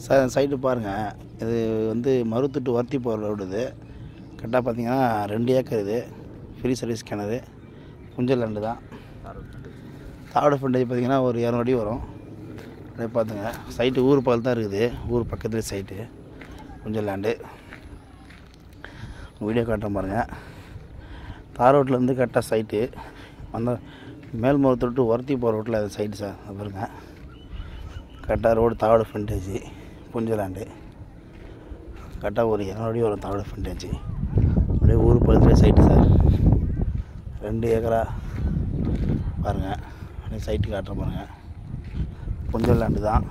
Sir site பாருங்கள். இது வந்து மருத்துட்டு வர்த்தி போகிற ரோடு. இது கரெக்டாக பார்த்தீங்கன்னா 2 ஏக்கர். இது ஃப்ரீ சர்வீஸ் கிணறு, புஞ்சல் லேண்டு தான். தாவட ஃப்ரண்டேஜ் பார்த்தீங்கன்னா ஒரு 200 அடி வரும். அப்படியே பார்த்துங்க. சைட்டு ஊர் பக்கத்தில் தான் இருக்குது. ஊர் பக்கத்துலேயே சைட்டு, புஞ்சல் லேண்டு. வீடியோ காட்டுறேன் பாருங்கள். தார் ரோட்லேருந்து கரெக்டாக சைட்டு அந்த மேல்மருத்துட்டு வர்த்தி போகிற ரோட்டில் அது சைட்டு சார். அது பாருங்க. கரெக்டாக ரோடு தாவட ஃப்ரண்டேஜ், புஞ்சல் லேண்டு. கரெக்டாக ஒரு 200 அடி வரும் தாவட ஃப்ரண்டேஜ். அப்படியே ஊர் பக்கத்துலேயே சைட்டு சார். 2 ஏக்கரா பாருங்கள். அப்படியே சைட்டு காட்டுறேன் பாருங்கள். புஞ்சல் லேண்டு தான்.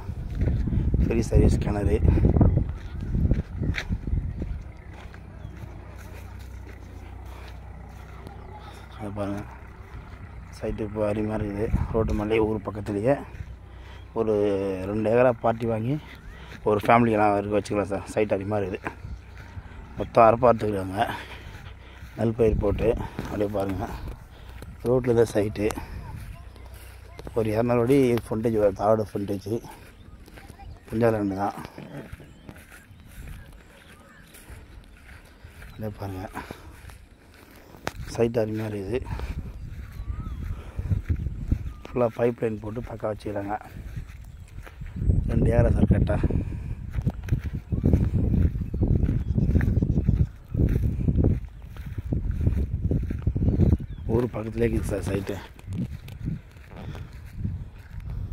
ஃப்ரீ சர்வீஸ் கிணறு. அது பாருங்கள். சைட்டு இப்போ அருமையாக இருக்குது. ரோட்டு மேலே ஊர் பக்கத்துலேயே ஒரு 2 ஏக்கரா பார்ட்டி வாங்கி ஒரு ஃபேமிலிக்கெல்லாம் இருக்க வச்சுக்கலாம் சார். சைட் அருமையாக இருக்குது. மொத்தம் அரைப்பாத்துக்கிறாங்க, நெல் பயிர் போட்டு. அப்படியே பாருங்கள். ரோட்டில் தான் சைட்டு. ஒரு 200 அடி ஃப்ரண்டேஜ் வரும். தாவட ஃப்ரண்டேஜ், புஞ்சல் லேண்டு தான். அப்படியே பாருங்கள். சைட் அருமையாக இருக்குது. ஃபுல்லாக பைப் லைன் போட்டு பக்கா வச்சுக்கிறாங்க. 2 ஏக்கரா சார். கரெக்டாக ஊர் பக்கத்துலேயே இருக்குது சார் சைட்டு.